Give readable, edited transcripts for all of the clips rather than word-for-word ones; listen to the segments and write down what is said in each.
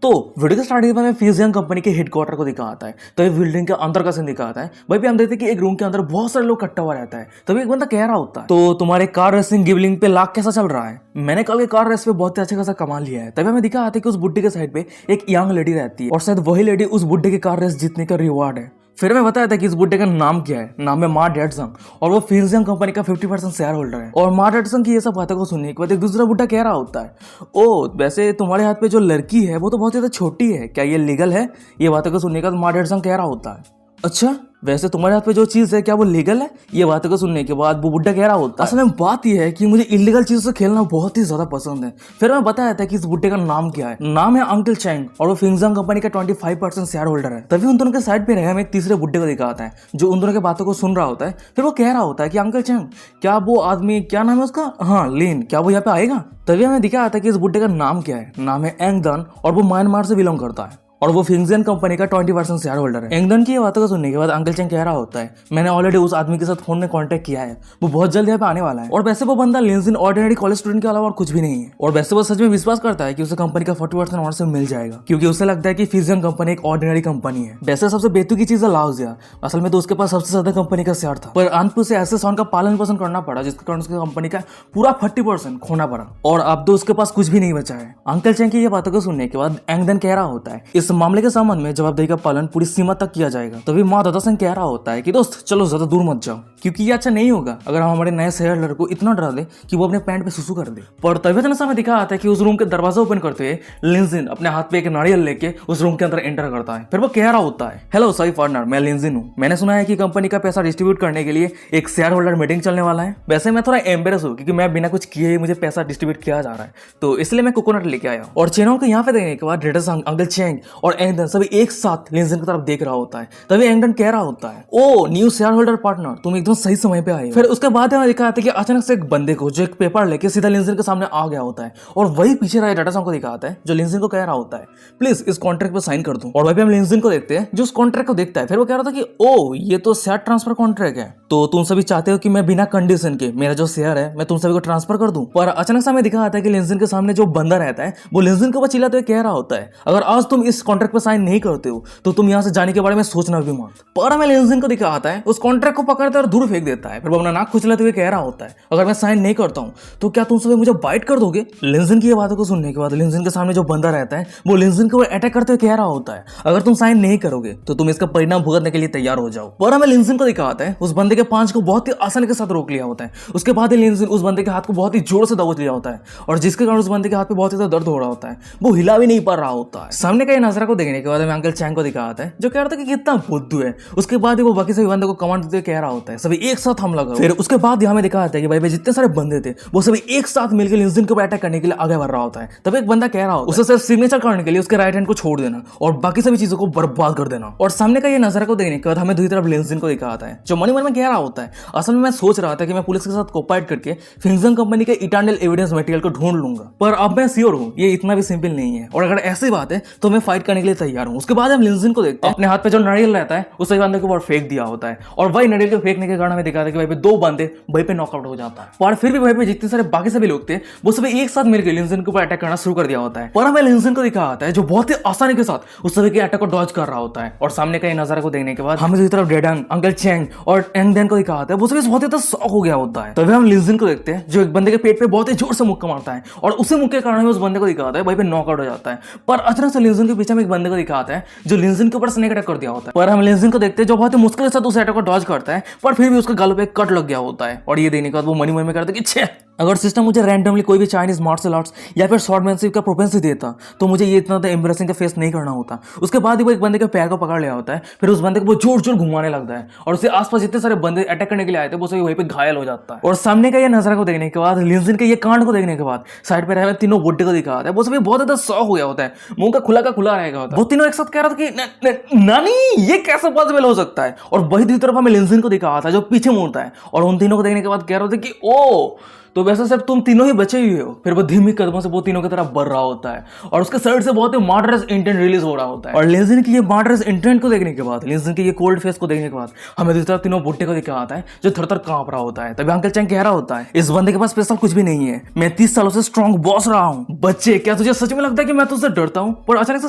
तो वीडियो के स्टार्टिंग में फ्यूजियन कंपनी के हेडक्वार्टर को दिखाता है। तो ये बिल्डिंग के अंदर का सीन दिखाता है। वहीं पे हम देखते हैं कि एक रूम के अंदर बहुत सारे लोग इकट्ठा हुआ रहता है। तभी एक बंदा कह रहा होता है, तो तुम्हारे कार रेसिंग गिवलिंग पे लाख कैसा चल रहा है? मैंने कल के कार रेस पे बहुत अच्छा खासा कमा लिया है। तभी हमें दिखा आता है कि उस बुड्ढे के साइड पे एक यंग लेडी रहती है और शायद वही लेडी उस बुड्ढे के कार रेस जीतने का रिवॉर्ड है। फिर मैं बताया था कि इस बुड्ढे का नाम क्या है। नाम है मा डेडसंग और वो फ्यूजियन कंपनी का 50% शेयर होल्डर है। और मा डेडसंग की ये सब बातों को सुनने के बाद एक दूसरा बुड्ढा कह रहा होता है, ओ वैसे तुम्हारे हाथ पे जो लड़की है वो तो बहुत ज्यादा छोटी है, क्या ये लीगल है? ये बातों को सुनने के बाद मा डेडसंग कह रहा होता है, अच्छा वैसे तुम्हारे हाथ पे जो चीज है क्या वो लीगल है? ये बातों को सुनने के बाद वो बुड्ढा कह रहा होता है, असल में बात यह है कि मुझे इलीगल चीजों से खेलना बहुत ही ज्यादा पसंद है। फिर मैं बताया था कि इस बुड्ढे का नाम क्या है। नाम है अंकल चैंग और वो फ्यूजियन कंपनी का 25% शेयर होल्डर है। तभी उन दोनों के साइड पे हमें एक तीसरे बुड्ढे को दिखाता है जो उन दोनों के बातों को सुन रहा होता है। फिर वो कह रहा होता है कि अंकल चैंग क्या वो आदमी, क्या नाम है उसका, हाँ लिन, क्या वो यहाँ पे आएगा? तभी हमें दिखाया था कि इस बुड्ढे का नाम क्या है। नाम है एंगदन और वो म्यांमार से बिलोंग करता है और वो फ्यूजियन कंपनी का 20% शेयर होल्डर है। एंगदन की ये बातों को सुनने के बाद अंकल चैंग कह रहा होता है, मैंने ऑलरेडी उस आदमी के साथ फोन में कांटेक्ट किया है, वो बहुत जल्द यहाँ पे आने वाला है। और वैसे वो बंदा लिंजिन ऑर्डिनरी कॉलेज स्टूडेंट के अलावा और कुछ भी नहीं है। और वैसे वो सच में विश्वास करता है कि उसे कंपनी का 40% ऑनर से मिल जाएगा, क्योंकि उसे लगता है कि फ्यूजियन कंपनी एक ऑर्डिनरी कंपनी है। वैसे सबसे बेतु की चीज है लाउजिया, असल में तो उसके पास सबसे ज्यादा कंपनी का शेयर था, पर अंत में उसे ऐसे सॉन्ग का पालन पोषण करना पड़ा जिसके कारण उसकी कंपनी का पूरा 40% खोना पड़ा और अब तो उसके पास कुछ भी नहीं बचा है। अंकल चैंग की ये बातों को सुनने के बाद एंगदन कह रहा होता है, इस मामले के संबंध में जवाबदेही का पालन पूरी सीमा तक किया जाएगा। तभी माँ दादा सिंह कह रहा होता है कि दोस्त चलो ज्यादा दूर मत जाओ, क्योंकि ये अच्छा नहीं होगा अगर हम हमारे नए शेयर होल्डर को इतना डरा दे कि वो अपने पैंट पे सुसु कर दे। पर तभी इतना में दिखा आता है कि उस रूम के दरवाजा ओपन करते हुए लिंजिन अपने हाथ पे एक नारियल लेके उस रूम के अंदर एंटर करता है। फिर वो कह रहा होता है, हेलो सॉरी पार्टनर, मैं लिंजिन हूँ। मैंने सुना है कि कंपनी का पैसा डिस्ट्रीब्यूट करने के लिए एक शेयर होल्डर मीटिंग चलने वाला है। वैसे मैं थोड़ा एम्बेरस हूँ क्योंकि मैं बिना कुछ किए ही मुझे पैसा डिस्ट्रीब्यूट किया जा रहा है, तो इसलिए मैं कोकोनट लेके आया। और चेनों को यहाँ पे देखने के बाद डेडसंग, अंकल चैंग और एंगदन सभी एक साथ लिंजिन की तरफ देख रहा होता है। तभी एंगदन कह रहा होता है, ओ न्यू शेयर होल्डर पार्टनर, तुम एकदम सही समय पे आए। फिर उसके बाद हमें दिखाया था कि अचानक से एक बंदे को जो एक पेपर लेके सीधा लिंजिन के सामने आ गया होता है और वही पीछे रहे डेडसंग को दिखाता है जो लिंजिन को कह रहा होता है, प्लीज इस कॉन्ट्रैक्ट पे साइन कर दूं। और वहीं पे हम लिंजिन को देखते हैं जो उस कॉन्ट्रैक्ट को देखता है। फिर वो कह रहा था कि ओ ये तो शेयर ट्रांसफर कॉन्ट्रैक्ट है, तो तुम सभी चाहते हो कि मैं बिना कंडीशन के मेरा जो शेयर है मैं तुम सभी को ट्रांसफर कर दूं। पर अचानक से हमें दिखा आता है कि लिंजिन के सामने जो बंदा रहता है वो लिंजिन के ऊपर चिल्लाते हुए कह रहा होता है, अगर आज तुम इस कॉन्ट्रैक्ट पे साइन नहीं करते हो तो तुम यहाँ से जाने के बारे में सोचना भी मत। पर हमें लिंजिन को दिखा आता है उस कॉन्ट्रैक्ट को पकड़ते और दूर फेंक देता है। फिर वो अपना नाक खुजलाते हुए कह रहा होता है, अगर मैं साइन नहीं करता हूँ तो क्या तुम सभी मुझे बाइट कर दोगे? लिंजिन की ये बातों को सुनने के बाद लिंजिन के सामने जो बंदा रहता है वो लिंजिन को अटैक करते हुए कह रहा होता है, अगर तुम साइन नहीं करोगे तो तुम इसका परिणाम भुगतने के लिए तैयार हो जाओ। पर हमें लिंजिन को दिखाता है उस बंदे के पांच को बहुत ही आसानी के साथ रोक लिया होता है। उसके बाद लिंजिन उस बंदे के हाथ को बहुत ही जोर से दबोच लिया होता है और जिसके कारण उस बंदे के हाथ पे बहुत ही ज्यादा दर्द हो रहा होता है, वो हिला भी नहीं पा रहा होता है। सामने का ये नजारा को देखने के बाद हमें अंकल चैंग को दिखाता है जो कह रहा था कि कितना बुद्धू है। उसके बाद वो बाकी सभी बंदे को कमांड देते कह रहा होता है सभी एक साथ हमला करो। फिर उसके बाद हमें दिखाता है कि भाई जितने सारे बंदे थे वो सभी एक साथ मिलकर लिंजिन को अटैक करने के लिए आगे बढ़ रहा होता है। तभी एक बंदा कह रहा होता है उसे सिर्फ सिग्नेचर करने के लिए उसके राइट हैंड को छोड़ देना और बाकी सभी चीजों को बर्बाद कर देना। और सामने का ये नजारा को देखने के बाद हमें दूसरी तरफ लिंजिन को दिखाता है जो मन में कह रहा होता है, असल में मैं सोच रहा था कि मैं पुलिस के साथ कोऑपरेट करके फ्यूजियन कंपनी के इटर्नल एविडेंस मटेरियल को ढूंढ लूंगा, पर अब मैं श्योर हूं ये इतना भी सिंपल नहीं है और अगर ऐसी बात है तो मैं फाइट करने के लिए तैयार हूं। उसके बाद हम लिंजिन को देखते हैं अपने हाथ पे जो नारियल रहता है उसे बंदे के ऊपर फेंक दिया होता है और वही नारियल को फेंकने के कारण हमें दिखाता है कि भाई पे दो बंदे वहीं पे नॉकआउट हो जाता है। पर फिर भी वहीं पे जितने सारे बाकी सभी लोग थे वो सभी एक साथ मिलकर लिंजिन के ऊपर अटैक करना शुरू कर दिया होता है। पर हमें लिंजिन को दिखा आता है जो बहुत ही आसानी के साथ उस सभी के अटैक को डॉज कर रहा होता है। और सामने का ये नजारा को देखने के बाद हमें दूसरी तरफ डेडंग, अंकल चैंग और एंगदेन को दिखा आता है वो सभी बहुत ही शॉक हो गया होता है। तभी हम लिंजिन को देखते हैं जो एक बंदे के पेट पे बहुत ही जोर से मुक्का मारता है और उसी मुक्के के कारण हमें उस बंदे को दिखाता है वहीं पे नॉकआउट हो जाता है। पर अचानक से लिंजिन के पीछे में एक बंदे को दिखाता है जो लिंजिन के ऊपर स्नेक अटैक कर दिया होता है। पर हम लिंजिन को देखते हैं जो बहुत ही मुश्किल से उस अटैक को डॉज करता है पर फिर भी उसके गल पे कट लग गया होता है। और ये देखने के बाद वो मनी में करता है कि छे अगर सिस्टम मुझे रैंडमली कोई भी चाइनीज मार्शल आर्ट्स या फिर स्वॉर्डमैनशिप का प्रोपेंसी देता तो मुझे ये इतना एम्बैरेसिंग का फेस नहीं करना होता। उसके बाद ही वो एक बंदे के पैर को पकड़ लिया होता है, फिर उस बंदे को वो जोर जोर घुमाने लगता है और उसके आसपास जितने सारे बंदे अटैक करने के लिए आए थे वो सभी वहीं पे घायल हो जाता है। और सामने का ये नजारा को देखने के बाद लिंजिन के ये कांड को देखने के बाद साइड पे रहे तीनों बुड्ढे को दिखाता है वो सभी बहुत ज्यादा शॉक हो गया होता है, मुंह का खुला रहेगा होता है। वो तीनों एक साथ कह रहा था कि नानी ये कैसे पॉसिबल हो सकता है। और वही दूसरी तरफ हमें लिंजिन को दिखाता है जो पीछे मुड़ता है और उन तीनों को देखने के बाद कह रहा था कि ओ तो वैसे सिर्फ तुम तीनों ही बचे हुए हो। फिर वो धीमी कदमों से वो तीनों की तरफ बढ़ रहा होता है और उसके साइड से बहुत ही मर्डरस इंटेंट रिलीज हो रहा होता है। और लिंजन की ये मर्डरस इंटेंट को देखने के बाद, लिंजन के ये कोल्ड फेस को देखने के बाद हमें दूसरी तरफ तीनों बुड्ढे को दिखा आता है जो थर-थर कांप रहा होता है। तभी अंकल चैंग कह रहा होता है, इस बंदे के पास स्पेशल कुछ भी नहीं है, मैं 30 सालों से स्ट्रॉन्ग बॉस रहा हूं। बच्चे, क्या तुझे सच में लगता है कि मैं तुझसे डरता हूं? पर अचानक से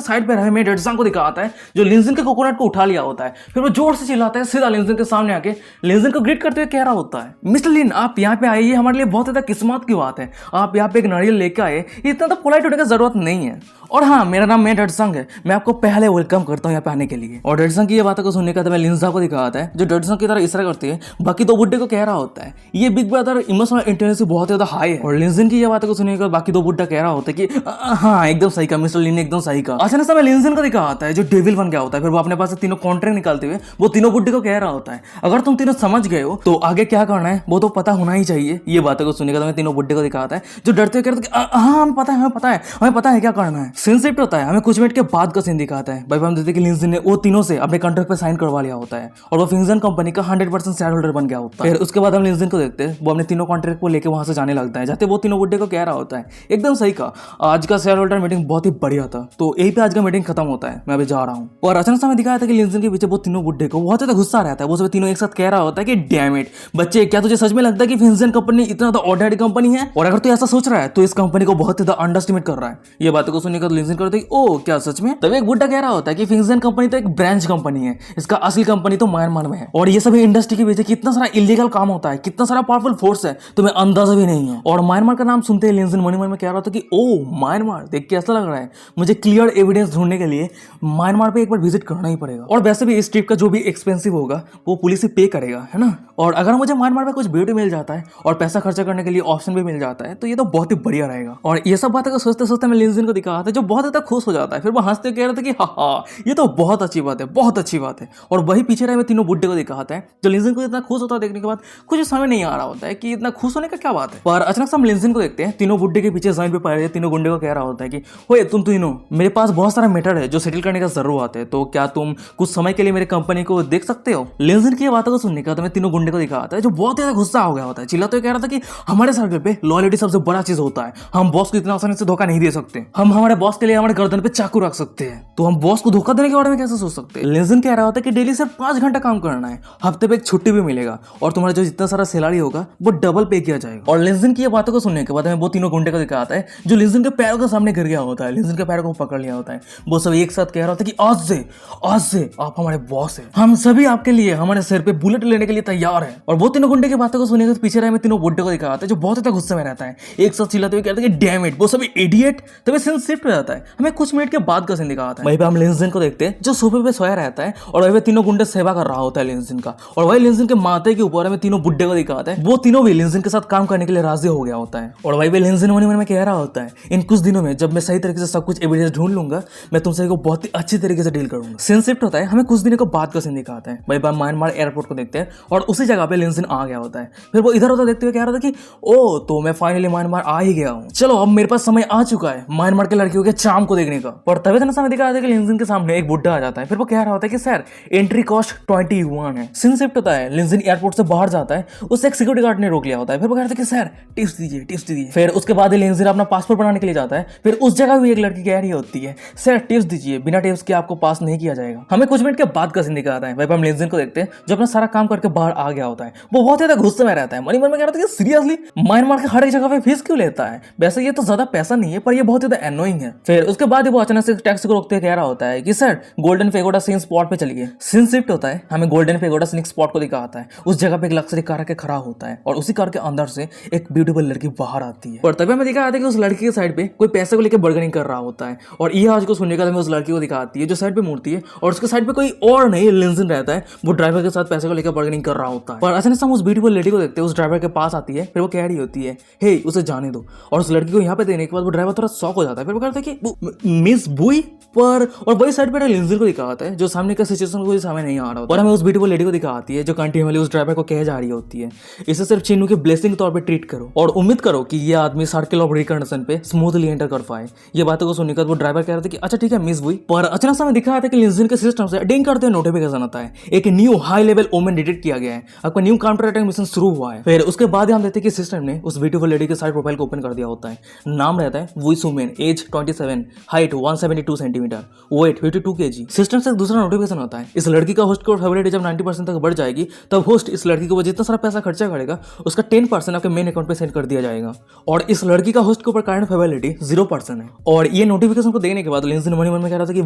साइड पे हमें डेडसांग को दिखाता है जो लिंजन के कोकोनट को उठा लिया होता है। फिर वो जोर से चिल्लाता है, सीधा लिंजन के सामने आके लिंजन को ग्रीट करते हुए कह रहा होता है, मिस्टर लिन, आप यहाँ पे आए, ये हमारे लिए बहुत ज्यादा किस्मत की बात है। आप यहाँ पे एक नारियल लेके आए, इतना तो पोलाइट होने की जरूरत नहीं है। और हाँ, मेरा नाम मैं डेडसांग है, मैं आपको पहले वेलकम करता हूँ यहाँ पे आने के लिए। और डेडसांग की ये बातों को सुनने का मैं लिंजा को दिखाता है जो डेडसांग की तरह इशारा करती है, बाकी दो बुड्ढे को कह रहा होता है ये बिग ब्रदर इमोशनल इंटेलिजेंस बहुत ज्यादा हाई है। और लिंजन की ये बातों को सुनने के बाद बाकी दो बुड्ढा कह रहा होता है कि हाँ एकदम सही कहा मिस्टर लिन ने, एकदम सही कहा। अचानक से लिंजन को दिखाता है जो डेविल बन गया होता है। फिर वो अपने पास से तीनों कॉन्ट्रैक्ट निकालते हुए वो तीनों बुड्ढे को कह रहा होता है, अगर तुम तीनों समझ गए हो तो आगे क्या करना है वो तो पता होना ही चाहिए। ये बातों को सुनने के बाद तीनों बुड्ढे को दिखाता है जो डरते हुए कहते हैं, हाँ हमें पता है, हमें पता है क्या करना है। सीन शिफ्ट होता है, हमें कुछ मिनट के बाद का सीन दिखाता है। भाई हम देखते हैं कि लिंजन ने वो तीनों से अपने कॉन्ट्रैक्ट पे साइन करवा लिया होता है और वो फिंजन कंपनी का 100% शेयर होल्डर बन गया होता है। फिर उसके बाद हम लिंजन को देखते हैं, वो अपने तीनों कॉन्ट्रैक्ट को लेकर वहां से जाने लगता है। जाते वो तीनों बुड्ढे को कह रहा होता है, एकदम सही कहा, आज का शेयर होल्डर मीटिंग बहुत ही बढ़िया था, तो यही पे आज का मीटिंग खत्म होता है, मैं अभी जा रहा हूँ। और अचानक से हमें दिखाया था कि लिंजन के पीछे वो तीनों बुड्ढे को बहुत ज्यादा गुस्सा रहता है। वो सब तीनों एक साथ कह रहा होता है कि डैम इट बच्चे, क्या तुझे सच में लगता है कि फिंजन कंपनी इतना तो ऑर्डिनरी कंपनी है? और अगर तू ऐसा सोच रहा है तो इस कंपनी को बहुत ज्यादा अंडरस्टिमेट कर रहा है। ये बातों को सुनने का लिंजन करते हैं, ओ क्या सच में? तभी एक बुड्ढा कह रहा होता है कि फिंजन कंपनी तो एक ब्रांच कंपनी है, इसका असली कंपनी तो म्यांमार में है और ये सभी इंडस्ट्री के पीछे कितना सारा इलीगल काम होता है, कितना सारा पावरफुल फोर्स है, तुम्हें अंदाजा भी नहीं है। और म्यांमार का नाम सुनते ही लिंजन मन में कह रहा था कि ओ म्यांमार, देख के ऐसा लग रहा है मुझे क्लियर एविडेंस ढूंढने के लिए म्यांमार पे एक बार विजिट करना ही पड़ेगा। और वैसे भी इस ट्रिप का जो भी एक्सपेंसिव होगा वो पुलिस ही पे करेगा, है ना। और अगर मुझे म्यांमार में कुछ ब्यूटी मिल जाता है और पैसा खर्चा करने के लिए ऑप्शन भी मिल जाता है तो ये तो बहुत ही बढ़िया रहेगा। और ये सब बातें सोचते सोचते मैं लिंजन को दिखा था जो बहुत ज्यादा खुश हो जाता है। फिर वो हंसते कह रहा था कि हाँ ये तो बहुत अच्छी बात है, बहुत अच्छी बात है। और वही पीछे रहे हुए तीनों बुड्ढे को दिखाता है जो लिंजन को इतना खुश होता है देखने के बाद कुछ समझ नहीं आ रहा होता है कि इतना खुश होने का क्या बात है। पर अचानक से हम लिंजन को देखते हैं, तीनों बुड्ढे के पीछे जमीन पे पड़े हैं, तीनों गुंडे को कह रहा होता है कि ओए तुम तीनों, मेरे पास बहुत सारा मैटर है जो सेटल करने का जरूरत है, तो क्या तुम कुछ समय के लिए मेरे कंपनी को देख सकते हो? लिंजन की बातों को सुनने का मैं तीनों गुंडे को दिखाता है जो बहुत ज्यादा गुस्सा हो गया होता है। चिल्लाते हुए कह रहा था कि हमारे सर्कल पे लॉयल्टी सबसे बड़ा चीज होता है, हम बॉस को इतना आसानी से धोखा नहीं दे सकते, हम हमारे बॉस के लिए हमारे गर्दन पे चाकू रख सकते हैं, तो हम बॉस को धोखा देने के बारे में कैसे सोच सकते हैं? लिंजन कह रहा होता है कि डेली सिर्फ 5 घंटा काम करना है, हफ्ते पे एक छुट्टी भी मिलेगा और तुम्हारा जो जितना सारा सैलरी होगा वो डबल पे किया जाएगा। और लिंजन की ये बातों को सुनने के बाद हमें वो तीनों गुंडे को दिखाता है जो लिंजन के पैरों के सामने गिर गया होता है, लिंजन के पैरों को पकड़ लिया होता है। वो सब एक साथ कह रहा होता है कि आज से आप हमारे बॉस हैं, हम सभी आपके लिए हमारे सिर पे बुलेट लेने के लिए तैयार है। और वो तीनों गुंडे की बातों को सुनने के पीछे रहे हमें तीनों बुड्ढे को दिखाता है जो बहुत ज्यादा गुस्से में रहता है, एक साथ चिल्लाते हुए कहते हैं कि डैम इट वो सभी इडियट। तभी सीन शिफ्ट हो जाता है, हमें कुछ मिनट के बाद का सीन दिखाता है। वहीं पे हम लिंजन को देखते हैं जो सोफे पे सोया रहता है और वहीं पे तीनों गुंडे सेवा कर रहा होता है लिंजन का। और वही लिंजन के माथे के ऊपर हमें तीनों बुड्ढे को दिखाता है, वो तीनों भी लिंजन के साथ काम करने के लिए राजी हो गया होता है। और वही पे लिंजन मन में कह रहा होता है, इन कुछ दिनों में जब मैं सही तरीके से सब कुछ एविडेंस ढूंढ लूंगा मैं तुमसे को बहुत ही अच्छी तरीके से डील करूंगा। सीन शिफ्ट होता है, हमें कुछ दिनों के बाद का सीन दिखाता है। वही पे म्यांमार एयरपोर्ट को देखते हैं और उसी जगह पे लिंजन आ गया होता है। फिर वो इधर उधर देखते हुए कह रहा था कि ओ तो मैं फाइनली म्यांमार आ ही गया हूँ, चलो अब मेरे पास समय आ चुका है म्यांमार के लड़कियों के चाम को देखने का। और तभी तो समय दिखाया था कि लिंजन के सामने एक बुड्ढा आ जाता है। फिर वो कह रहा होता है कि सर एंट्री कॉस्ट 21 है। सीन शिफ्ट होता है, लिंजन एयरपोर्ट से बाहर जाता है, उससे एक सिक्योरिटी गार्ड ने रोक लिया होता है। फिर वो कह रहा था कि सर टिप्स दीजिए। फिर उसके बाद लिंजन अपना पासपोर्ट बनाने के लिए जाता है। फिर उस जगह भी एक लड़की कह रही होती है सर टिप्स दीजिए, बिना टिप्स के आपको पास नहीं किया जाएगा। हमें कुछ मिनट के बाद का सीन दिखाता है। वहीं हम लिंजन को देखते हैं जो अपना सारा काम करके बाहर आ गया होता है। वो बहुत ज्यादा गुस्से में रहता है, मन में कह रहा था कि सीरियसली म्यांमार के हर एक जगह पे फीस क्यों लेता है? वैसे ये तो ज्यादा पैसा नहीं है पर ये बहुत ज्यादा एनोइंग है। फिर उसके बाद वो अचानक से टैक्सी को रोकते कह रहा होता है कि sir golden pagoda scene spot पे चलिए। सीन शिफ्ट होता है, हमें गोल्डन पेगोडा सीन स्पॉट को दिखाता है। उस जगह पे एक लग्जरी कार के खड़ा होता है और उसी कार के अंदर से एक ब्यूटीफुल लड़की बाहर आती है। और तभी हमें दिखाया था कि उस लड़की के साइड पे कोई पैसे को लेकर बर्गेनिंग कर रहा होता है। और ये आज को सुनने का हमें उस लड़की को दिखाती है जो साइड पे मूर्ति है और उसके साइड पे कोई और नहीं लिंजन रहता है, वो ड्राइवर के साथ पैसे को लेकर बर्गेनिंग कर रहा होता है। और अचानक से हम उस ब्यूटीफुल लेडी को देखते हैं, उस ड्राइवर के पास आती है। फिर वो कह रही होती है हे उसे जाने दो। और उस लड़की को यहाँ पे देने के बाद वो ड्राइवर थोड़ा शॉक हो जाता है। फिर वो कहता है कि मिस बुई पर। और वही साइड पे लिंजन को दिखाता है जो सामने का सिचुएशन को समझ नहीं आ रहा होता। और हमें उस ब्यूटीफुल लेडी को दिखाती है जो कंटिन्यूअसली उस ड्राइवर को कह जा रही होती है इसे सिर्फ चिन्नू की ब्लेसिंग के तौर पे ट्रीट करो और उम्मीद करो कि ये आदमी सर्कल ऑफ रिकंडीशन पे स्मूथली एंटर कर पाए। ये बातों को सुनकर वो ड्राइवर कह रहा था कि अच्छा ठीक है मिस बुई। पर अचानक से हमें दिखाया था कि लिंजन के सिस्टम से डिंग करते हुए नोटिफिकेशन आता है, एक new high level omen detect किया गया है, आपका न्यू काउंटर अटैक मिशन शुरू हुआ है। फिर उसके बाद हम देखते हैं कि सिस्टम ने उस ब्यूटीफुल लेडी के साइड प्रोफाइल को ओपन कर दिया होता है। नाम रहता है वुई सुमेन, age 27, height 172 centimetre, weight 52 kg। System से एक दूसरा नोटिफिकेशन होता है, इस लड़की का होस्ट की फेवरेट जब 90% तक बढ़ जाएगी तब होस्ट इस लड़की को जितना सारा पैसा खर्चा करेगा उसका 10% आपके मेन अकाउंट पे सेंड कर दिया जाएगा। और इस लड़की का होस्ट के ऊपर करंट फेवरेलिटी 0% है। और ये नोटिफिकेशन को देखने के बाद लिंजन मन में कह रहा था कि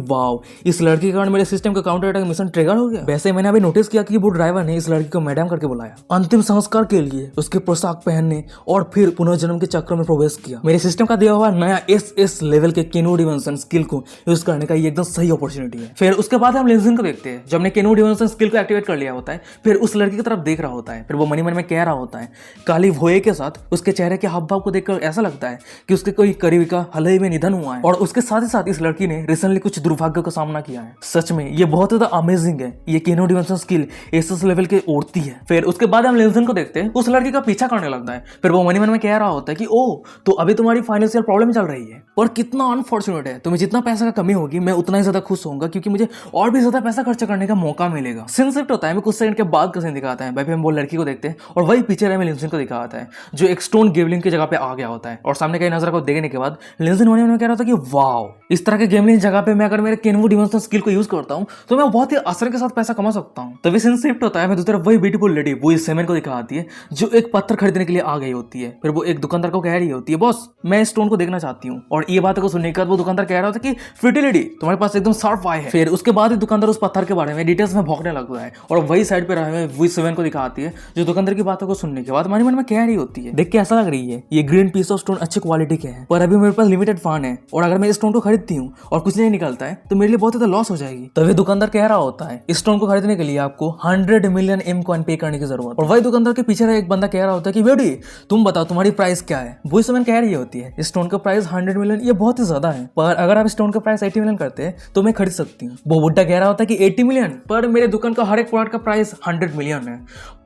वाओ, इस लड़की के कारण मेरे सिस्टम का काउंटर अटैक मिशन ट्रिगर हो गया। वैसे मैंने अभी नोटिस किया कि वो ड्राइवर ने इस लड़की को मैडम करके बुलाया, अंतिम संस्कार के लिए उसके पोशाक पहनने और फिर पुनर्जन्म के चक्र में प्रवेश किया। मेरे सिस्टम का दिया हुआ नया एस लेवल के केनो डिमेंशन स्किल को यूज करने का ये एकदम सही अपॉर्चुनिटी है। फिर उसके बाद हम लिंजन को देखते हैं, जब ने केनो डिमेंशन स्किल को एक्टिवेट कर लिया होता है, फिर उस लड़की की तरफ देख रहा होता है। फिर वो मन में कह रहा होता है, काली भोए के साथ उसके चेहरे के हाव भाव को देखकर ऐसा लगता है कि उसके कोई करीबी का हाल ही में निधन हुआ है। और उसके साथ ही साथ इस लड़की ने रिसेंटली कुछ दुर्भाग्य का सामना किया है। सच में ये बहुत ज्यादा अमेजिंग है, ये केनो डिमेंशन स्किल एस लेवल के ओढ़ती है। फिर उसके बाद हम लिंजन को देखते हैं, उस लड़की का पीछा करने लगता है। फिर वो मन में कह रहा होता है कि ओ, तो अभी तुम्हारी फाइनेंशियल प्रॉब्लम चल रही है, और कितना अनफॉर्चुनेट है, तुम्हें जितना पैसा का कमी होगी मैं उतना ही ज्यादा खुश होऊंगा, क्योंकि मुझे और भी ज्यादा पैसा खर्च करने का मौका मिलेगा। सीन शिफ्ट होता है, मैं कुछ सेकंड के बाद का सीन दिखाता है। भाई हम वो लड़की को देखते हैं और वही पीछे में लिंजन को दिखाता है, जो एक स्टोन गेमलिंग की जगह पे आ गया होता है। और सामने कई नजर को देखने के बाद लिंजन मन में कह रहा था कि वाओ, इस तरह के गेमलिंग जगह पे मैं अगर मेरे केनो डिमेंशन स्किल को यूज करता हूं तो मैं बहुत ही आसानी के साथ पैसा कमा सकता हूं। तभी सीन शिफ्ट होता है, मैं दूसरी तरफ वही ब्यूटीफुल लेडी वुई सुमेन को दिखाती है, जो एक पत्थर खरीदने के लिए आ गई होती है। फिर वो एक दुकानदार को कह रही होती है, बॉस मैं इस स्टोन को देखना चाहती हूँ। और ये बात को सुनने के बाद वो दुकानदार कह रहा था कि फर्टिलिटी तुम्हारे पास एकदम शार्प आई है। फिर उसके बाद ही दुकानदार उस पत्थर के बारे में डिटेल्स में भौंकने लगता है, और वही साइड पे रहे वुई सुमेन को दिखाती है, जो दुकानदार की बातों को सुनने के बाद मन में कह रही होती है, देख के ऐसा लग रही है ये ग्रीन पीस ऑफ स्टोन अच्छी क्वालिटी के हैं, पर अभी मेरे पास लिमिटेड फंड है, और अगर मैं इस स्टोन को खरीदती हूँ और कुछ नहीं निकलता है तो मेरे लिए बहुत ज्यादा लॉस हो जाएगी। तभी दुकानदार कह रहा होता है, इस स्टोन को खरीदने के लिए आपको 100 मिलियन एम कॉइन पे करने की जरूरत। और वही दुकानदार के पीछे एक बंदा कह रहा होता है कि बेटी तुम बताओ तुम्हारी प्राइस क्या है। वुई सुमेन कह रही होती है, इस स्टोन का प्राइस 100 मिलियन ये बहुत ही ज्यादा है, पर अगर आप स्टोन का प्राइस 80 मिलियन करते हैं तो मैं खरीद सकती हूँ। वो बुड्ढा कह रहा होता है कि 80 मिलियन, पर मेरे दुकान का हर एक प्रोडक्ट का प्राइस 100 मिलियन है,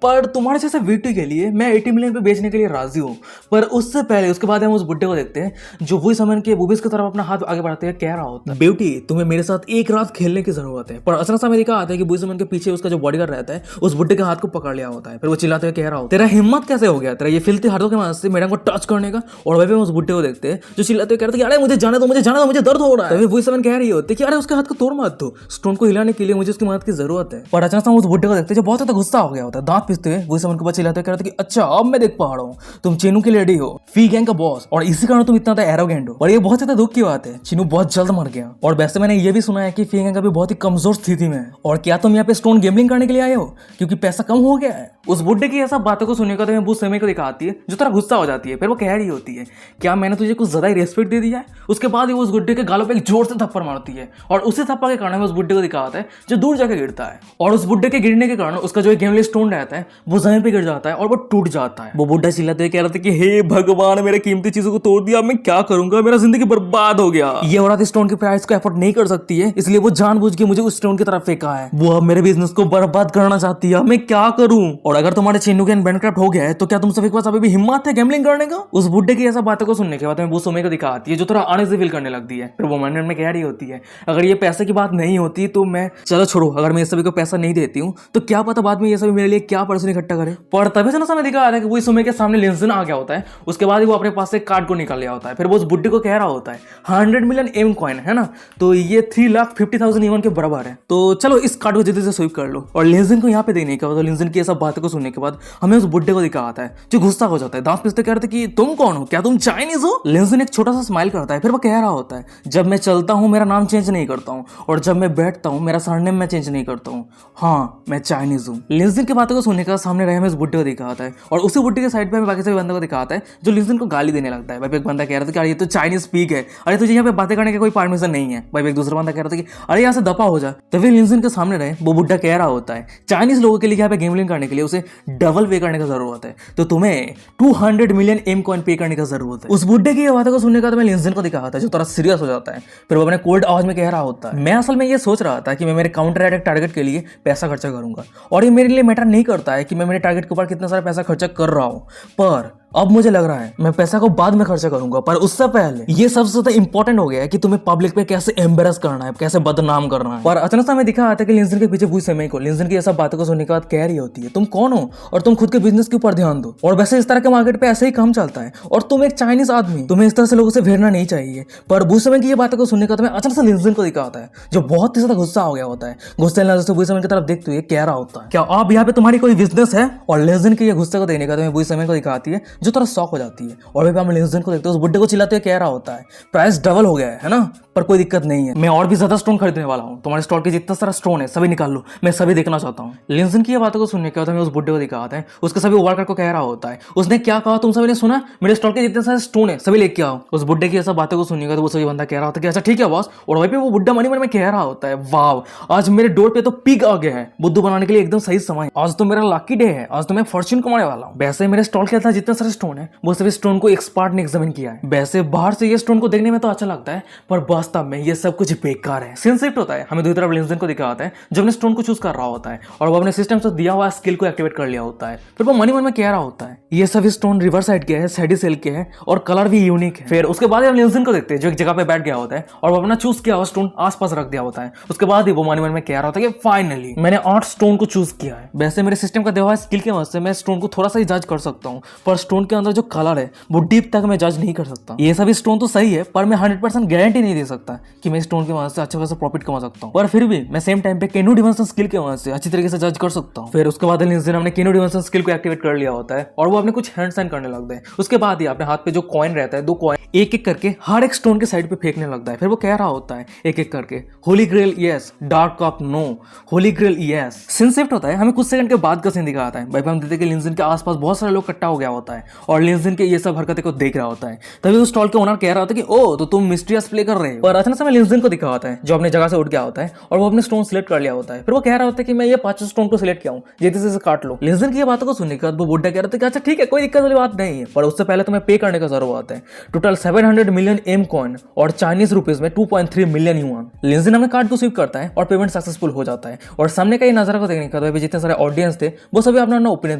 पर तुम्हारे जैसे ब्यूटी के लिए मैं 80 मिलियन पे बेचने के लिए राजी हूँ। पर उससे पहले उसके बाद हम उस बुड्ढे को देखते हैं, जो वुई सुमेन के बूबीज की तरफ अपना हाथ आगे बढ़ाते हुए कह रहा होता है, ब्यूटी तुम्हें मेरे साथ एक रात खेलने की जरूरत है। पर अचानक समय दिखा आता है कि वुई सुमेन के पीछे उसका जो बॉडीगार्ड रहता है उस बुड्ढे के हाथ को पकड़ लिया होता है। फिर वो चिल्लाते हुए कह रहा होता है, तेरा हिम्मत कैसे हो गया तेरा ये फिल्थी हाथों के मदद से मैडम को टच करने का। और वही उस बुड्ढे को देखते हैं, जो चिल्लाते हुए कह रहा है, अरे मुझे जाने दो, मुझे जाने दो, मुझे दर्द हो रहा है। तभी वुई सुमेन कह रही होती है कि अरे उसके हाथ को तोड़ मत दो, स्टोन को हिलाने के लिए मुझे उसकी मदद की जरूरत है। पर अचानक उस बुड्ढे को देखते हैं, जो बहुत ज्यादा गुस्सा हो गया होता है, दांत पीसते हुए वुई सुमेन के पास चिल्लाते कह रहा था कि अच्छा अब मैं देख पा रहा हूँ तुम चीनू की लेडी हो, फी गैंग का बॉस, और इसी कारण तुम इतना एरोगेंट हो। और ये बहुत ज्यादा दुख की बात है, चीनू बहुत जल्द मर गया। और वैसे मैंने ये भी सुना है कि फी गैंग अभी बहुत ही कमजोर स्थिति में है। और क्या तुम यहाँ पे स्टोन गेमलिंग करने के लिए आए हो क्योंकि पैसा कम हो गया है? उस बुड्ढे की ऐसा बातों को सुनने का तो वुई सुमेन को दिखाती है, जो थोड़ा गुस्सा हो जाती है। फिर वो कह रही होती है, क्या मैंने तुझे कुछ ज्यादा ही रेस्पेक्ट दे दिया है? उसके बाद ही वो उस बुड्ढे के गालों पे एक जोर से थप्पड़ मारती है, और उसी थप्पड़ के कारण उस बुड्ढे को दिखाता है, जो दूर जाकर गिरता है। और उस बुड्ढे के गिरने के कारण उसका जो गेमली स्टोन रहता है वो जमीन पे गिर जाता है और वो टूट जाता है। वो बुड्ढा चिल्लाते हुए कह रहा था कि हे भगवान, मेरे कीमती चीजों को तोड़ दिया, मैं क्या करूंगा, मेरा जिंदगी बर्बाद हो गया। ये औरत स्टोन के प्राइस को एफोर्ड नहीं कर सकती है, इसलिए वो जानबूझ के मुझे उस स्टोन की तरफ फेंका है। वो अब मेरे बिजनेस को बर्बाद करना चाहती है, मैं क्या करूं? और अगर तुम्हारे चिन्नू के बैंकक्रप्ट हो गया है तो क्या तुम सभी के पास अभी भी हिम्मत है गैम्बलिंग करने का? उस बुड्ढे की ऐसा बातों को सुनने के बाद वो सुमे को दिखाती है, जो थोड़ा आने से फील करने लगती है। फिर वो मन में कह रही होती है, अगर ये पैसे की बात नहीं होती तो मैं, चलो छोड़ो, अगर मैं इस सभी को पैसा नहीं देती हूँ तो क्या पता बाद में ये सभी मेरे लिए क्या पर्सन इकट्ठा करे। पर तभी से ना समय दिखा रहा है कि वो इस समय के सामने लिंजन आ गया होता है। उसके बाद वो अपने पास से कार्ड को निकाल लिया होता है। फिर वो उस बुड्ढे को कह रहा होता है, 100 मिलियन एम कॉइन है ना, तो ये 3,50,000 ईवन के बराबर है, तो चलो इस कार्ड को जल्दी से स्वीप कर लो। और लिंजन को यहाँ पे देखने के बाद, लिंजन की सब बातों को सुनने के बाद हमें उस बुड्ढे को दिखा आता है, जो गुस्सा हो जाता है, दांत पिसते कह रहे थे कि तुम कौन हो, क्या तुम चाइनीज हो? लिंजन एक छोटा सा स्माइल करता है। फिर वो कह रहा होता है, जब मैं चलता हूँ मेरा नाम चेंज नहीं करता हूँ, और जब मैं बैठता हूँ मेरा सरनेम मैं चेंज नहीं करता हूँ, हाँ मैं चाइनीज हूँ। लिंजन की बातों को सुनने का सामने रहे हमें उस बुड्ढे को दिखाता है, और उसी बुड्ढे के साइड पे हमें बाकी सभी बंदों को दिखाता है, जो लिंजन को गाली देने लगता है। भाई एक बंदा कह रहा था कि अरे ये तो चाइनीज स्पीक है, अरे तुझे यहाँ पे बातें करने का कोई परमिशन नहीं है। भाई एक दूसरा बंदा कह रहा था कि अरे यहाँ से दफा हो जा। तभी लिंजन के सामने रहे वो बुड्ढा कह रहा होता है, चाइनीज लोगों के लिए यहाँ पे गेमलिंग करने के लिए उसे डबल पे करने का जरूरत है, तो तुम्हें 200 मिलियन एम कॉइन पे करने का जरूरत है। उस बुड्ढे की बातों को सुनने का तो मैं लिंजन को दिखाता है, जो थोड़ा सीरियस हो जाता है। फिर वो अपने कोल्ड आवाज में कह रहा होता है, मैं असल में ये सोच रहा था कि मैं मेरे काउंटर अटैक टारगेट के लिए पैसा खर्चा करूंगा, और ये मेरे लिए मैटर नहीं करता है कि मैं मेरे टारगेट के ऊपर कितना सारा पैसा खर्चा कर रहा हूँ, पर अब मुझे लग रहा है मैं पैसा को बाद में खर्चा करूंगा, पर उससे पहले ये सबसे ज्यादा इंपॉर्टेंट हो गया है कि तुम्हें पब्लिक पे कैसे एम्बेरस करना है, कैसे बदनाम करना है। पर अचानक से हमें दिखा आता है कि लिंजन के पीछे वही समय को लिंजन की ये सब बातों को सुनने के बाद कह रही होती है तुम कौन हो और तुम खुद के बिजनेस के ऊपर ध्यान दो। और वैसे इस तरह के मार्केट पे ऐसे ही काम चलता है और तुम एक चाइनीज आदमी, तुम्हें इस तरह से लोगों से भिड़ना नहीं चाहिए। पर वही समय की ये बातों को सुनने का तुम्हें अचानक से लिंजन को दिखा आता है जो बहुत ही ज्यादा गुस्सा हो गया होता है। गुस्से नजर से वही समय की तरफ देखते हुए कह रहा होता है क्या आप यहाँ पे तुम्हारी कोई बिजनेस है। और लिंजन के ये गुस्से को देने का तुम्हें वही समय को दिखाती है जो थोड़ा शॉक हो जाती है। और वही पे हम लिंजन को देखते हैं उस बुड्ढे को चिल्लाते हुए कह रहा होता है प्राइस डबल हो गया है ना, पर कोई दिक्कत नहीं है, मैं और भी ज्यादा स्टोन खरीदने वाला हूँ, तुम्हारे स्टॉल के जितना सारा स्टोन है सभी निकाल लो, मैं सभी देखना चाहता हूँ। लिंजन की ये बातों को सुनने के बाद हमें उस बुड्ढे को दिखाता है उसके सभी वर्कर को कह रहा होता है उसने क्या कहा तुम सभी ने सुना, मेरे स्टॉल के जितने सारे स्टोन है सभी लेके आओ। उस बुड्ढे की सब बातों को सुनिएगा तो वो सभी बंदा कह रहा होता है कि अच्छा ठीक है बॉस। और वहीं पे वो बुड्ढा मन में कह रहा होता है वाह आज मेरे डोर पे तो पिग आ गया है, बुद्धू बनाने के लिए एकदम सही समय, आज तो मेरा लकी डे है, आज तो मैं फॉर्च्यून कमाने वाला हूँ। वैसे मेरे स्टॉल के अंदर जितने सारे स्टोन है वो सभी स्टोन को एक्सपर्ट ने एग्जामिन किया है। वैसे बाहर से ये स्टोन को देखने में तो अच्छा लगता है पर वास्तव में ये सब कुछ बेकार है। सीन शिफ्ट होता है, हमें दूसरी तरफ लिंजन को दिखाता है जो अपने स्टोन को चूज कर रहा होता है और वो अपने सिस्टम से दिया हुआ स्किल को एक्टिवेट कर लिया होता है। फिर वो मन में कह रहा होता है ये सभी स्टोन रिवर्स साइड के है, सैडी सेल के है और कलर भी यूनिक है। फिर उसके बाद हम लिंजन को देखते हैं जो एक जगह पे बैठ गया होता है और वो अपना चूज किया हुआ स्टोन आसपास रख दिया होता है। उसके बाद ही वो मन में कह रहा होता है कि फाइनली मैंने 8 स्टोन को चूज किया है। वैसे मेरे सिस्टम का दिया हुआ स्किल की मदद से मैं स्टोन को थोड़ा सा ही जज कर सकता हूँ पर स्टोन के अंदर जो कलर है वो डीप तक मैं जज नहीं कर सकता। ये सभी स्टोन तो सही है पर मैं 100% गारंटी नहीं दे सकता कि मैं स्टोन की मदद से अच्छा खासा प्रॉफिट कमा सकता हूँ, पर फिर भी मैं सेम टाइम पे केनो डिमेंशन स्किल की मदद से अच्छी तरीके से जज कर सकता हूँ। फिर उसके बाद लिंजन हमने केनो डिमेंशन स्किल को एक्टिवेट कर लिया होता है और वो अपने कुछ हैंड साइन करने लगता है। उसके बाद ही अपने हाथ पे जो कॉइन रहता है 2 कॉइन एक एक करके हर एक स्टोन के साइड पे फेंकने लगता है। फिर वो कह रहा होता है एक एक करके holy grail yes, dark cup no, holy grail yes. Scene shift होता है, हमें कुछ सेकंड के बाद का सीन दिखाता है। भाई हम देखते हैं कि लिंजन के आसपास बहुत सारे लोग इकट्ठा हो गया होता है और लिंजन के ये सब हरकतें को देख रहा होता है। तभी उस स्टॉल के ओनर कह रहा होता है कि ओ तो तुम मिस्टीरियस प्ले कर रहे हो। पर अचानक से हमें लिंजन को दिखाता है जो अपने जगह से उठ गया होता है और वो अपने स्टोन सिलेक्ट कर लिया होता है। फिर वो कह रहा होता है कि मैं ये 5 स्टोन को सिलेक्ट किया हूँ, जैसे से काट लो। लिंजन की ये बातों को सुनने के बाद वो बुड्ढा कह रहा था कि अच्छा ठीक है कोई दिक्कत वाली बात नहीं है, पर उससे पहले तुम्हें पे करने का जरूरत है। टोटल 700 मिलियन एम कॉइन और चाइनीज रुपीज में 2.3 मिलियन युआन। लिंजन अपने कार्ड को स्वीप करता है और पेमेंट सक्सेसफुल हो जाता है और सामने का ये नजारा को देखने के बाद जितने सारे ऑडियंस थे वो सभी अपना ओपिनियन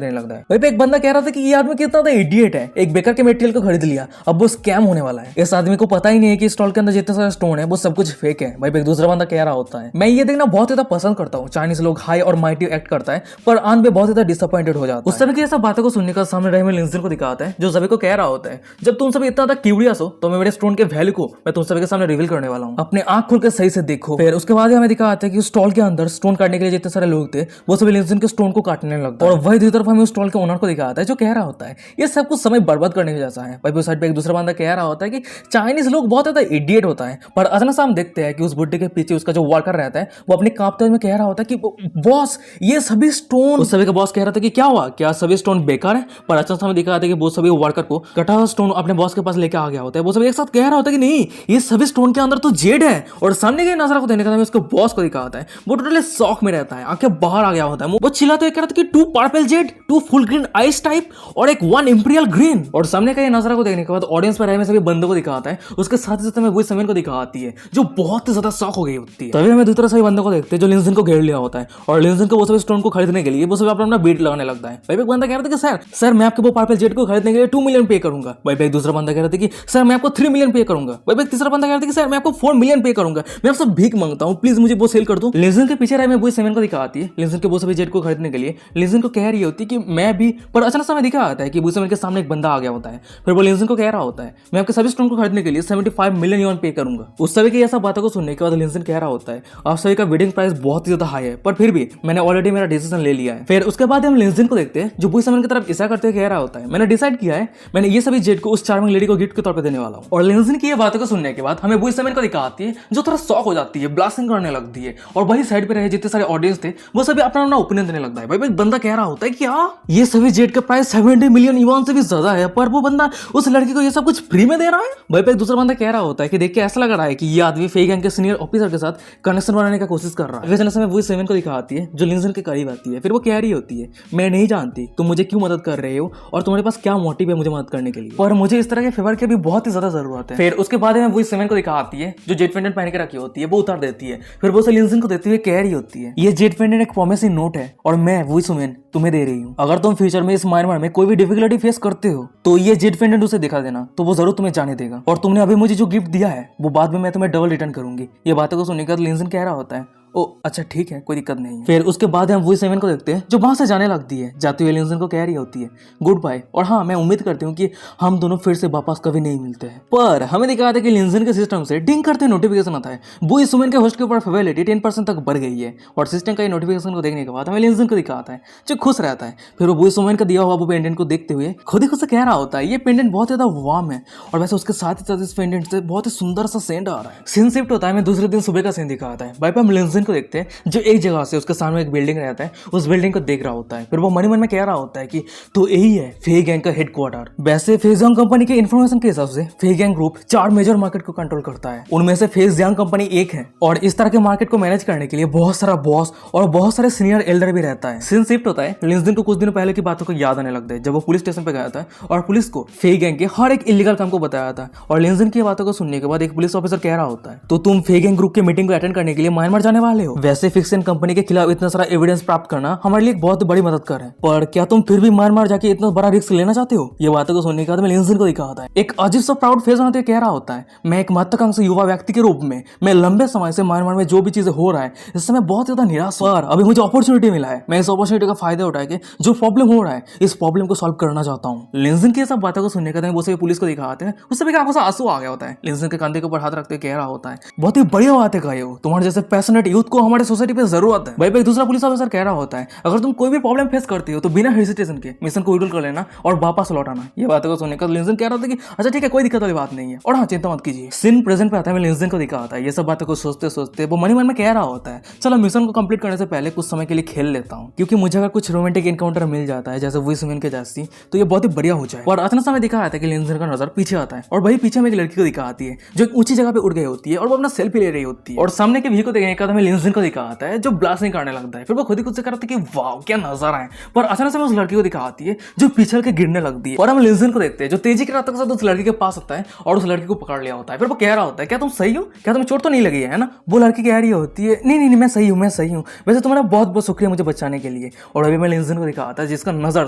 देने लगता है। वहीं पे एक बंदा कह रहा था कि ये आदमी कितना ज्यादा इडियट है, एक बेकार के मटेरियल को खरीद लिया अब वो स्कैम होने वाला है। इस आदमी को पता ही नहीं है कि स्टॉल के अंदर जितने सारे स्टोन है वो सब कुछ फेक है। भाई एक दूसरा बंदा कह रहा होता है मैं ये देखना बहुत ज्यादा पसंद करता हूँ, चाइनीज लोग हाई और माइटी एक्ट करता है पर आन पे बहुत ज्यादा डिसअपॉइंटेड हो जाता है। उस समय की सब बातों को सुनने का सामने रहे में लिंजन को दिखाता है जो सभी को कह रहा होता है जब तुम सभी इतना ज्यादा क्यूरियस हो तो मैं मेरे स्टोन के वैल्यू को मैं तुम सभी के सामने रिवील करने वाला हूँ, अपने आंख खोल के सही से देखो। फिर उसके बाद हमें दिखाता है कि उस स्टॉल के अंदर स्टोन काटने के लिए जितने सारे लोग थे वो सभी लिंजन के स्टोन को काटने लगता है और वही दूसरी तरफ हमें उस स्टॉल के ओनर को दिखाता है जो कह रहा होता है ये सब कुछ समय बर्बाद करने के जैसा है। भाई उस साइड पे एक दूसरा बंदा कह रहा होता है कि चाइनीज लोग बहुत ज्यादा इडियट होता है। पर अचानक से हम देखते हैं कि उस बुड्ढे के पीछे उसका जो वर्कर रहता है वो अपने कांपते हुए कह रहा होता है कि बॉस ये सभी स्टोन। उस सभी का बॉस कह रहा था कि क्या हुआ, क्या सभी स्टोन बेकार है। पर अचानक से हमें दिखाता है कि वो सभी वर्कर को कटा हुआ स्टोन अपने बॉस के पास लेके आ गया होता है। वो सभी एक साथ कह रहा होता है कि नहीं ये सभी स्टोन के अंदर तो जेड है। और सामने के नजर को देने का उसके बॉस को दिखाता है वो टोटली शॉक में रहता है, आंखें बाहर आ गया होता है। वो चिल्लाते हुए कह रहा था कि 2 purple Z, 2 full green ice type और एक 1 इंपीरियल ग्रीन। और सामने का ये नजारा को देखने के बाद ऑडियंस पर में सभी बंदों को दिखाता है, उसके साथ ही साथ हमें वही समय को दिखाती है जो बहुत ज्यादा शॉक हो गई होती है। तभी हमें दूसरा सभी बंदों को देखते हैं जो लिंजन को घेर लिया होता है और लिंजन को वो सभी स्टोन को खरीदने के लिए वो सभी अपना बीट लगाने लगता है। भाई एक बंदा कह रहा था कि सर मैं आपके वो पर्पल जेड को खरीदने के लिए 2 मिलियन पे करूंगा। भाई एक दूसरा बंदा कह रहा था कि सर मैं आपको 3 मिलियन पे करूंगा। भाई एक तीसरा बंदा कह रहा था कि सर मैं आपको 4 मिलियन पे करूंगा, मैं आपसे भीख मांगता हूं प्लीज मुझे वो सेल कर दो। लिंजन के पीछे रहे में वो सेवन को दिखाती है लिंजन के वो सभी जेड को खरीदने के लिए। लिंजन को कह रही होती है कि मैं भी, पर अचानक से हमें दिखा आता है कि वो सेवन के सामने एक बंदा आ गया होता है। फिर वो लिंजन को कह रहा होता है मैं आपके सभी स्टोन को खरीदने के लिए 75 मिलियन युआन पे करूंगा। उस सभी की ऐसा बातों को सुनने के बाद लिंजन कह रहा होता है आप सभी का बिडिंग प्राइस बहुत ही ज्यादा हाई है पर फिर भी मैंने ऑलरेडी मेरा डिसीजन ले लिया है। फिर उसके बाद हम लिंजन को देखते हैं जो वो सेवन की तरफ इशारा करते हुए कह रहा होता है मैंने डिसाइड किया है मैंने ये सभी जेड को उस चार्मिंग लेडी को गिफ्ट के तौर पे देने वाला हूं। और लिंजन की ये बातों को सुनने के बाद हमें वो सेवन को दिखाती है जो थोड़ा शॉक हो जाती है, ब्लास्टिंग करने लगती है और वही साइड पे रहे जितने सारे ऑडियंस थे वो सभी अपना अपना ओपिनियन देने लगता है। भाई एक बंदा कह रहा होता है क्या ये सभी जेड का प्राइस 70 मिलियन युआन से भी ज्यादा है पर वो बंदा उस लड़की को ये सब कुछ फ्री में दे रहा है। भाई एक दूसरा बंदा कह रहा होता है कि देख के ऐसा लग रहा है कि ये आदमी फेक गैंग के सीनियर ऑफिसर के साथ कनेक्शन बनाने की कोशिश कर रहा है। वैसे समय वही सेवन को दिखाती है जो लिंजन के करीब आती है। फिर वो कह रही होती है मैं नहीं जानती तुम मुझे क्यों मदद कर रहे हो और तुम्हारे पास क्या मोटिव है मुझे मदद करने के लिए, पर मुझे इस तरह के फेवर की भी बहुत ही ज्यादा जरूरत है। फिर उसके बाद में वही सेवन को दिखाती है जो जेट पेंडेंट पहन के रखी होती है वो उतार देती है। फिर वो उसे लिंजन को देती हुए कह रही होती है ये जेट पेंडेंट एक प्रॉमिसिंग नोट है और मैं वही सुमेन तुम्हें दे रही हूँ। अगर तुम फ्यूचर में इस मायनर में कोई भी डिफिकल्टी फेस करते हो तो ये जेड पेंडेंट उसे दिखा देना, तो वो जरूर तुम्हें जाने देगा। और तुमने अभी मुझे जो गिफ्ट दिया है वो बाद में मैं तुम्हें डबल रिटर्न करूंगी। ये बातों को सुनने के बाद लिंजन कह रहा होता है, ओ अच्छा ठीक है, कोई दिक्कत नहीं है। फिर उसके बाद हम वही 7 को देखते हैं जो वहां से जाने लगती है। जाते हुए लिंजन को कह रही होती है गुड बाय, और हाँ मैं उम्मीद करती हूँ कि हम दोनों फिर से वापस कभी नहीं मिलते हैं। पर हमें दिखाया था कि लिंजन के सिस्टम से डिंग करते नोटिफिकेशन आता है। वो इस वुमेन के होस्ट के ऊपर फेवरेलिटी 10% तक बढ़ गई है। और सिस्टम का नोटिफिकेशन को देखने के बाद हमें लिंजन को दिखाता है जो खुश रहता है। फिर वो इस वुमेन का दिया हुआ वो पेंडेंट को देखते हुए खुद ही खुद से कह रहा होता है ये पेंडेंट बहुत ज्यादा वार्म है, और वैसे उसके साथ ही साथ इस पेंडेंट से बहुत ही सुंदर सा सेंट आ रहा है। सीन शिफ्ट होता है, मैं दूसरे दिन सुबह का सीन दिखाता है। भाई हम लिंजन को देखते हैं जो एक जगह से उसके सामने एक बिल्डिंग रहता है, उस बिल्डिंग को देख रहा होता है। फिर वो मन मन में कह रहा होता है कि तो यही है फे गैंग का हेडक्वार्टर। वैसे फेजियांग कंपनी के इन्फॉर्मेशन के हिसाब से फे गैंग ग्रुप 4 मेजर मार्केट को कंट्रोल करता है, उनमें से फेजियांग कंपनी एक है। और इस तरह के मार्केट को मैनेज करने के लिए बहुत सारा बॉस और बहुत सारे सीनियर एल्डर भी रहता है। सीन शिफ्ट होता है, लिंजन को कुछ दिनों पहले की बातों को याद आने लगता है जब वो पुलिस स्टेशन पे गया था और पुलिस को फे गैंग के हर एक इलीगल काम को बताया था। और लिंजन की बातों को सुनने के बाद एक पुलिस ऑफिसर कह रहा होता है तो तुम फे गैंग ग्रुप की मीटिंग को अटेंड करने के लिए म्यांमार जाने वाले हो। वैसे फिक्सन कंपनी के खिलाफ इतना सारा एविडेंस प्राप्त करना हमारे लिए एक बहुत बड़ी मदद कर है, पर क्या तुम फिर भी म्यांमार जाके इतना बड़ा रिस्क लेना चाहते हो। ये बातों को सुनने के बाद मैं लिंजन को दिखाता है एक अजीब सा प्राउड फेस बनाते कह रहा होता है मैं एक महत्वाकांक्षी युवा व्यक्ति के रूप में मैं लंबे समय से म्यांमार में जो भी चीजें हो रहा है इससे मैं बहुत ज्यादा निराश हूं। पर अभी मुझे अपॉर्चुनिटी मिला है, मैं इस अपॉर्चुनिटी का फायदा उठा के जो प्रॉब्लम हो रहा है इस प्रॉब्लम को सॉल्व करना चाहता हूँ। लिंजन की सब बातों को सुनने के बाद वो पुलिस को दिखाते हैं, उससे भी आंखों से आंसू आ गया होता है। लिंजन के कंधे के ऊपर हाथ रखते कह रहा होता है बहुत ही बढ़िया बात है कहे हो, तुम्हारे जैसे पैशनेट यूथ को हमारे सोसाइटी पे जरूरत है। भाई दूसरा पुलिस ऑफिसर कह रहा होता है अगर तुम कोई भी प्रॉब्लम फेस करती हो तो बिना हेजिटेशन के मिशन को विड्रॉल कर लेना और वापस लौट आना। ये बातों को सुनने का लिंजन कह रहा था कि अच्छा ठीक है कोई दिक्कत वाली बात नहीं है, और हाँ चिंता मत कीजिए। सीन प्रेजेंट पे आता है, मैं लिंजन को दिखा होता है। ये सब बातों को सोचते सोचते वो मन में कह रहा होता है चलो मिशन को कंप्लीट करने से पहले कुछ समय के लिए खेल लेता हूँ, क्योंकि मुझे अगर कुछ रोमांटिक एनकाउंटर मिल जाता है जैसे वही सुमिन के जैसी तो ये बहुत ही बढ़िया हो जाए। और अचानक समय दिखा आता है कि लिंजन का नजर पीछे आता है और वही पीछे में एक लड़की को दिखा आती है जो एक ऊंची जगह पे उड़ गई होती है और वो अपना सेल्फी ले रही होती है। और सामने के व्यू को देखने के बाद हमें लिंजन को दिखा आता है जो ब्लास्टिंग करने लगता है। फिर वो खुद ही खुद से करता है कि वाह क्या नजारा है। पर अचानक से उस लड़की को दिखा आती है जो पिछल के गिरने लगती है और हम लिंजन को देखते हैं जो तेजी के रातों के साथ उस लड़की के पास आता है और उस लड़की को पकड़ लिया होता है। फिर वो कह रहा होता है क्या तुम सही हो, क्या तुम्हें चोट तो नहीं लगी है ना। वो लड़की कह रही होती है नहीं नहीं मैं सही हूँ, मैं सही हूँ, वैसे तुम्हारा बहुत बहुत शुक्रिया मुझे बचाने के लिए। और अभी मैं लिंजन को दिखा आता है जिसका नजर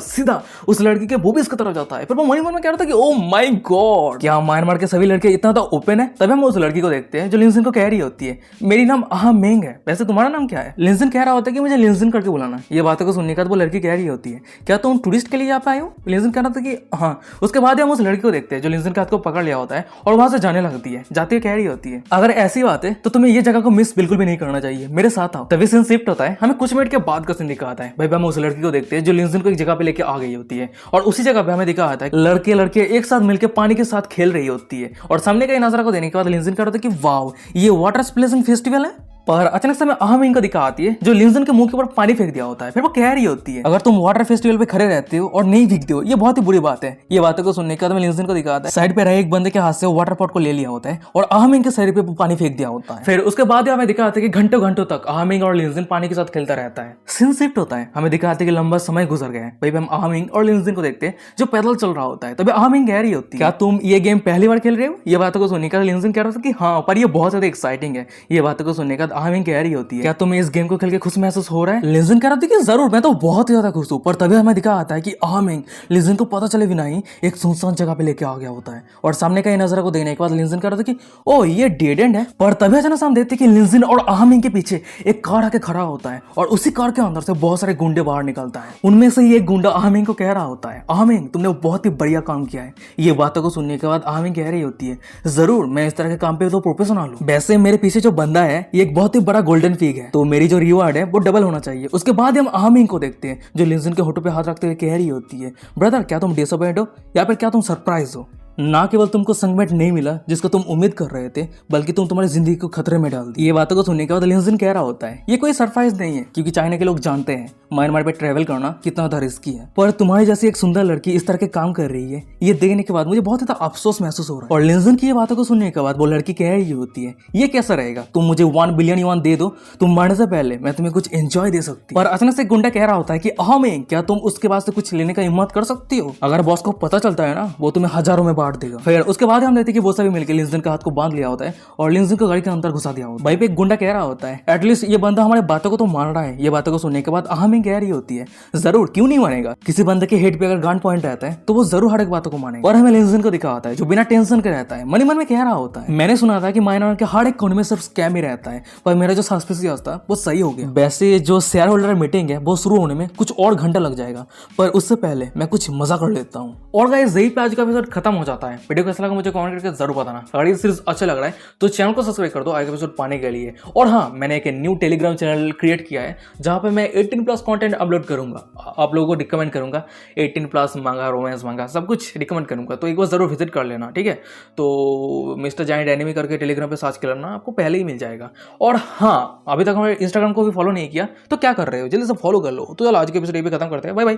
सीधा उस लड़की के बूबीज की तरफ जाता है। फिर वो मन में कह रहा था कि ओ माय गॉड क्या म्यांमार के सभी लड़के इतना तो ओपन है। तभी हम उस लड़की को देखते हैं जो लिंजन को कह रही होती है मेरी नाम आहा मेंग है, वैसे तुम्हारा नाम क्या है। लिंजन कह रहा होता है कि मुझे लिंजन करके बुलाना। ये बातों को सुनने के बाद वो लड़की कह रही होती है क्या तुम टूरिस्ट के लिए यहाँ पे आए हो। लिंजन कह रहा था कि हाँ। उसके बाद हम उस लड़की को देखते हैं जो लिंजन के हाथ को पकड़ लिया होता है और वहां से जाने लगती है। जाती है कह रही होती है अगर ऐसी बात है तो तुम्हें ये जगह को मिस बिल्कुल भी नहीं करना चाहिए, मेरे साथ आओ। तभी सीन शिफ्ट होता है, हमें कुछ मिनट के बाद का सीन दिखाता है। भाई हम उस लड़की को देखते हैं जो लिंजन को एक जगह पे लेके आ गई होती है और उसी जगह पे हमें दिखा आता है लड़के लड़के एक साथ मिलकर पानी के साथ खेल रही होती है। और सामने का नजारा को देने के बाद लिंजन कह रहा था कि वाओ ये वाटर स्प्लैशिंग फेस्टिवल है। पर अचानक से आहा मेंग को दिखा आती है जो लिंजन के मुंह के ऊपर पानी फेंक दिया होता है। फिर वो कह रही होती है अगर तुम वाटर फेस्टिवल पे खड़े रहते हो और नहीं भीगते हो ये बहुत ही बुरी बात है। ये बातों को सुनने के बाद लिंजन को दिखाता है साइड पे रहे एक बंदे के हाथ से वाटर पॉट को ले लिया होता है और आहा मेंग के सर पे पानी फेंक दिया होता है। फिर उसके बाद हमें दिखाते हैं कि घंटों घंटों तक आहा मेंग और लिंजन पानी के साथ खेलता रहता है। सीन शिफ्ट होता है, हमें दिखाते हैं कि लंबा समय गुजर गया है। भाई हम आहा मेंग और लिंजन को देखते हैं जो पैदल चल रहा होता है। तभी आहा मेंग कह रही होती है क्या तुम ये गेम पहली बार खेल रहे हो। ये बातों को सुनने के बाद लिंजन कह रहा था कि हाँ पर ये बहुत ज्यादा एक्साइटिंग है। ये बातों को सुनने के बाद आहा मेंग कह रही होती है क्या तुम्हें इस गेम को खेल के खुश महसूस हो रहा है। लिंजन कह रहा था कि जरूर मैं तो बहुत ज्यादा खुश हूँ। पर तभी हमें दिखा आता है कि आहा मेंग लिंजन को पता चले बिना ही एक सुनसान जगह पे लेके आ गया होता है। और सामने का ये नजारा को देखने के बाद लिंजन कह रहा था कि ओ ये डेड एंड है। पर तभी अचानक हम देखते हैं कि लिंजन और आहा मेंग के पीछे एक कार आके खड़ा होता है और उसी कार के अंदर से बहुत सारे गुंडे बाहर निकलता है। उनमें से एक गुंडा आहा मेंग को कह रहा होता है आहा मेंग तुमने बहुत ही बढ़िया काम किया है। ये बातों को सुनने के बाद आहा मेंग कह रही होती है जरूर मैं इस तरह के काम पे तो प्रोफेशनल हूँ। वैसे मेरे पीछे जो बंदा है ये एक बहुत ही बड़ा गोल्डन फिग है तो मेरी जो रिवार्ड है वो डबल होना चाहिए। उसके बाद हम आहा मेंग को देखते हैं जो लिंजन के होठों पे हाथ रखते हुए कह रही होती है ब्रदर क्या तुम डिसअपॉइंट हो या फिर क्या तुम सरप्राइज हो। ना केवल तुमको संगमेट नहीं मिला जिसको तुम उम्मीद कर रहे थे बल्कि तुम तुम्हारी जिंदगी को खतरे में डाल दी। ये बातों को सुनने के बाद लिंजन कह रहा होता है ये कोई सरप्राइज नहीं है क्योंकि चाइना के लोग जानते हैं म्यांमार पे ट्रैवल करना कितना ज्यादा रिस्की है। पर तुम्हारी जैसी एक सुंदर लड़की इस तरह के काम कर रही है ये देखने के बाद मुझे बहुत ज्यादा अफसोस महसूस हो रहा है। और लिंजन की ये बातों को सुनने के बाद वो लड़की कह रही होती है ये कैसा रहेगा तुम मुझे 1 बिलियन युआन दे दो, तुम मरने से पहले मैं तुम्हें कुछ एंजॉय दे सकती। पर अचानक से गुंडा कह रहा होता है कि आहा मेंग क्या तुम उसके पास से कुछ लेने का हिम्मत कर सकती हो। अगर बॉस को पता चलता है ना वो तुम्हें हजारों में बांट देगा। फिर उसके बाद हम देखते हैं कि वो सभी मिलकर लिंजन का हाथ को बांध लिया होता है और लिंजन को गाड़ी के अंदर घुसा दिया होता है। भाई पे एक गुंडा कह रहा होता है एटलीस्ट ये बंदा हमारे बातों को तो मान रहा है। ये बातों को सुनने के बाद हम ही कह रही होती है जरूर क्यों नहीं मानेगा। किसी बंदे के हेड पे अगर गन पॉइंट रहता है तो वो जरूर हर एक बातों को मानेगा। और हमें लिंजन को दिखा होता है जो बिना टेंशन के रहता है, मन में कह रहा होता है मैंने सुना था कि माइनर के हर एक कोने में सिर्फ स्कैम ही रहता है, पर मेरा जो सस्पिशियस था वो सही हो गया। वैसे जो शेयर होल्डर मीटिंग है वो शुरू होने में कुछ और घंटा लग जाएगा, पर उससे पहले मैं कुछ मजा कर लेता हूँ। और गाइस यही पे आज का एपिसोड खत्म हो जाता है। वीडियो कैसा लगा मुझे कमेंट करके जरूर बताना। अगर ये सीरीज अच्छा लग रहा है तो चैनल को सब्सक्राइब कर दो आगे एपिसोड पाने के लिए। और हाँ, मैंने एक न्यू टेलीग्राम चैनल क्रिएट किया है जहाँ पे मैं 18+ कंटेंट अपलोड करूंगा। आप लोगों को रिकमेंड करूंगा 18+ मांगा, रोमांस मांगा, सब कुछ रिकमेंड करूंगा, तो एक बार जरूर विजिट कर लेना, ठीक है। तो मिस्टर जाइंट एनिमी करके टेलीग्राम पे सर्च कर लेना, आपको पहले ही मिल जाएगा। और हाँ, अभी तक हमारे इंस्टाग्राम को भी फॉलो नहीं किया तो क्या कर रहे हो, जल्दी से फॉलो कर लो। तो चलो आज के एपिसोड ये भी खत्म करते हैं। Bye bye.